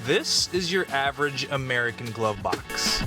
This is your average American glove box.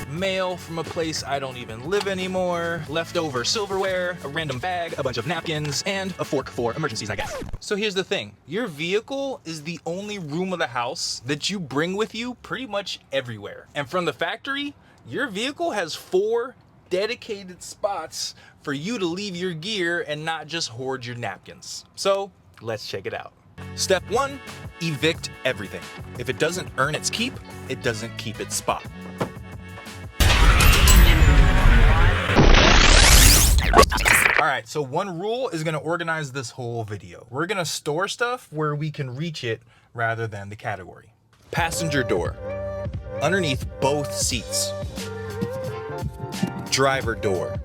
Mail from a place I don't even live anymore, leftover silverware, a random bag, a bunch of napkins, and a fork for emergencies, I guess. So here's the thing, your vehicle is the only room of the house that you bring with you pretty much everywhere. And from the factory, your vehicle has 4 dedicated spots for you to leave your gear and not just hoard your napkins. So let's check it out. Step 1, evict everything. If it doesn't earn its keep, it doesn't keep its spot. Alright, so one rule is going to organize this whole video. We're going to store stuff where we can reach it rather than the category. Passenger door. Underneath both seats. Driver door.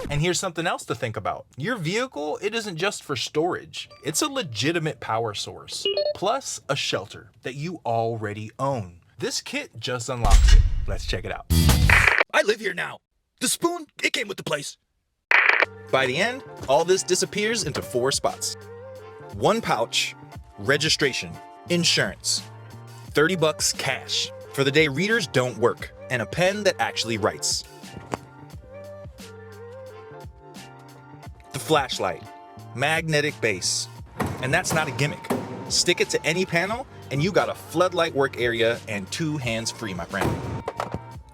And here's something else to think about. Your vehicle, it isn't just for storage. It's a legitimate power source, plus a shelter that you already own. This kit just unlocks it. Let's check it out. I live here now. The spoon, it came with the place. By the end, all this disappears into 4 spots. 1 pouch, registration, insurance, $30 cash for the day readers don't work, and a pen that actually writes. The flashlight, magnetic base, and that's not a gimmick. Stick it to any panel and you got a floodlight work area and 2 hands free, my friend.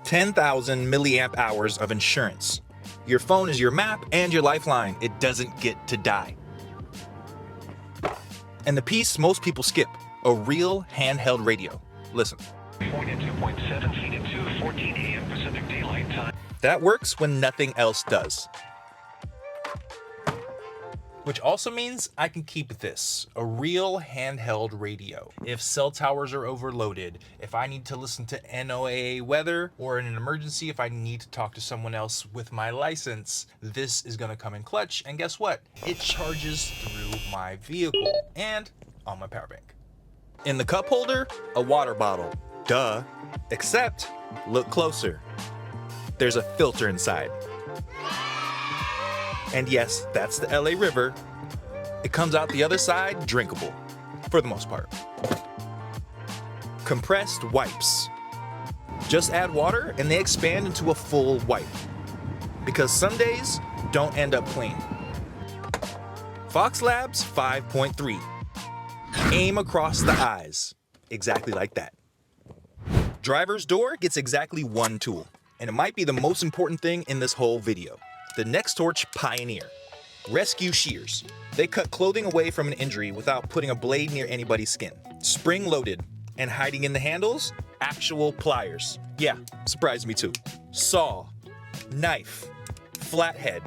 10,000 milliamp hours of insurance. Your phone is your map and your lifeline. It doesn't get to die. And the piece most people skip, a real handheld radio. Listen. Point at 2.7 feet at 2:14 a.m. Pacific Daylight Time. That works when nothing else does. Which also means I can keep this, a real handheld radio. If cell towers are overloaded, if I need to listen to NOAA weather, or in an emergency, if I need to talk to someone else with my license, this is gonna come in clutch, and guess what? It charges through my vehicle and on my power bank. In the cup holder, a water bottle. Duh. Except, look closer. There's a filter inside. And yes, that's the LA River. It comes out the other side drinkable, for the most part. Compressed wipes. Just add water and they expand into a full wipe. Because some days don't end up clean. Fox Labs 5.3. Aim across the eyes. Exactly like that. Driver's door gets exactly 1 tool. And it might be the most important thing in this whole video. The Next Torch Pioneer. Rescue shears. They cut clothing away from an injury without putting a blade near anybody's skin. Spring loaded. And hiding in the handles, actual pliers. Yeah, surprised me too. Saw. Knife. Flathead.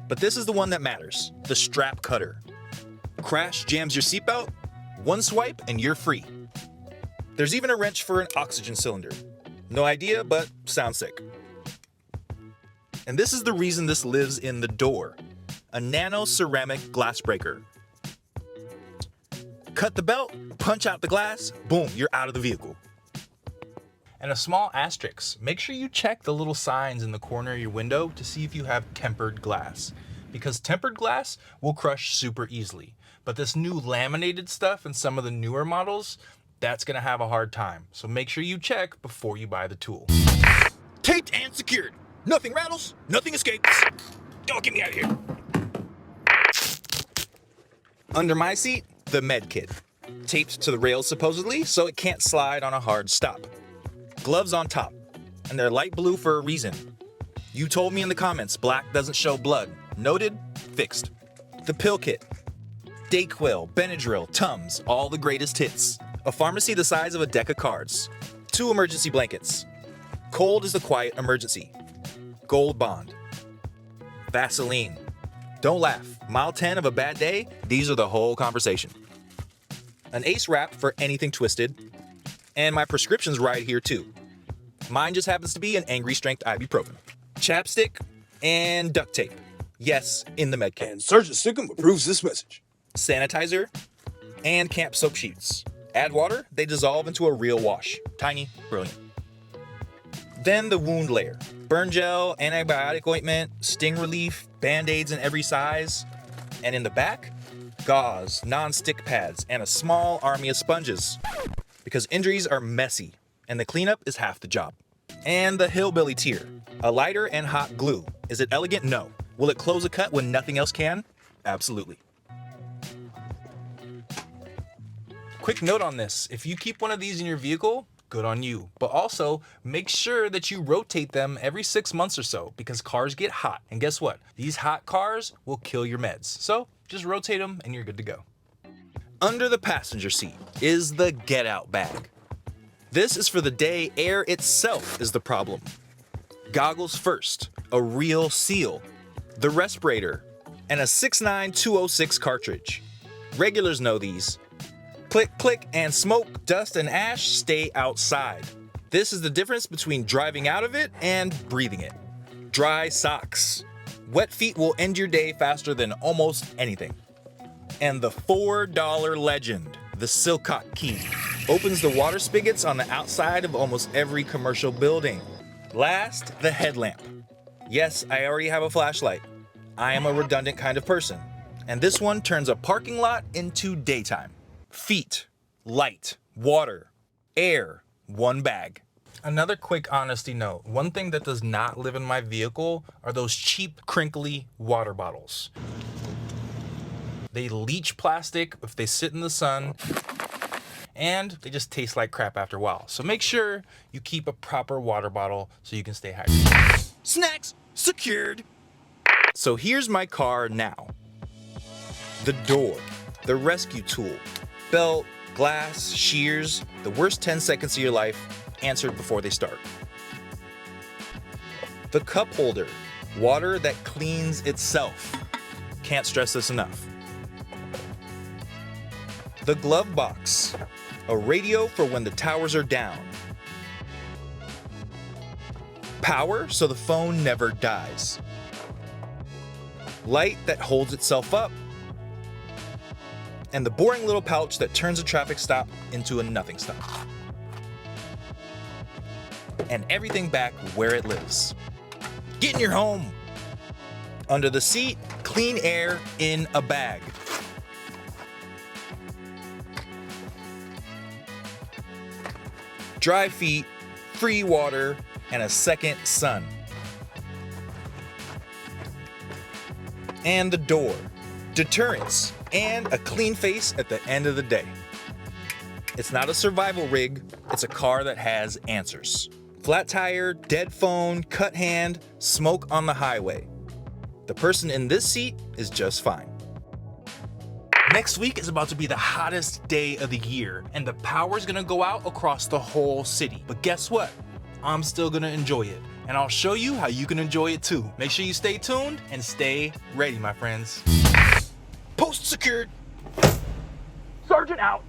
But this is the one that matters. The strap cutter. Crash jams your seatbelt, 1 swipe and you're free. There's even a wrench for an oxygen cylinder. No idea, but sounds sick. And this is the reason this lives in the door. A nano ceramic glass breaker. Cut the belt, punch out the glass, boom, you're out of the vehicle. And a small asterisk, make sure you check the little signs in the corner of your window to see if you have tempered glass. Because tempered glass will crush super easily. But this new laminated stuff in some of the newer models, that's gonna have a hard time. So make sure you check before you buy the tool. Taped and secured. Nothing rattles, nothing escapes. Don't get me out of here. Under my seat, the med kit. Taped to the rails supposedly, so it can't slide on a hard stop. Gloves on top, and they're light blue for a reason. You told me in the comments, black doesn't show blood. Noted, fixed. The pill kit. Dayquil, Benadryl, Tums, all the greatest hits. A pharmacy the size of a deck of cards. 2 emergency blankets. Cold is the quiet emergency. Gold Bond. Vaseline. Don't laugh. Mile 10 of a bad day, these are the whole conversation. An ace wrap for anything twisted. And my prescription's right here too. Mine just happens to be an Angry Strength ibuprofen. Chapstick and duct tape. Yes, in the med kit. And Sergeant Sickum approves this message. Sanitizer and camp soap sheets. Add water, they dissolve into a real wash. Tiny, brilliant. Then the wound layer. Burn gel, antibiotic ointment, sting relief, band-aids in every size. And in the back, gauze, non-stick pads, and a small army of sponges. Because injuries are messy, and the cleanup is half the job. And the hillbilly tier, a lighter and hot glue. Is it elegant? No. Will it close a cut when nothing else can? Absolutely. Quick note on this, if you keep one of these in your vehicle, good on you. But also, make sure that you rotate them every 6 months or so, because cars get hot. And guess what? These hot cars will kill your meds. So just rotate them and you're good to go. Under the passenger seat is the get out bag. This is for the day air itself is the problem. Goggles first, a real seal, the respirator, and a 69206 cartridge. Regulars know these. Click, click, and smoke, dust, and ash stay outside. This is the difference between driving out of it and breathing it. Dry socks. Wet feet will end your day faster than almost anything. And the $4 legend, the Silcock key, opens the water spigots on the outside of almost every commercial building. Last, the headlamp. Yes, I already have a flashlight. I am a redundant kind of person. And this one turns a parking lot into daytime. Feet, light, water, air, one bag. Another quick honesty note. One thing that does not live in my vehicle are those cheap, crinkly water bottles. They leach plastic if they sit in the sun, and they just taste like crap after a while. So make sure you keep a proper water bottle so you can stay hydrated. Snacks secured. So here's my car now. The door, the rescue tool, belt, glass, shears, the worst 10 seconds of your life answered before they start. The cup holder, water that cleans itself. Can't stress this enough. The glove box, a radio for when the towers are down. Power so the phone never dies. Light that holds itself up. And the boring little pouch that turns a traffic stop into a nothing stop. And everything back where it lives. Get in your home. Under the seat, clean air in a bag. Dry feet, free water, and a second sun. And the door, deterrence, and a clean face at the end of the day. It's not a survival rig, it's a car that has answers. Flat tire, dead phone, cut hand, smoke on the highway. The person in this seat is just fine. Next week is about to be the hottest day of the year, and the power's gonna go out across the whole city. But guess what? I'm still gonna enjoy it, and I'll show you how you can enjoy it too. Make sure you stay tuned and stay ready, my friends. Post secured. Sergeant out.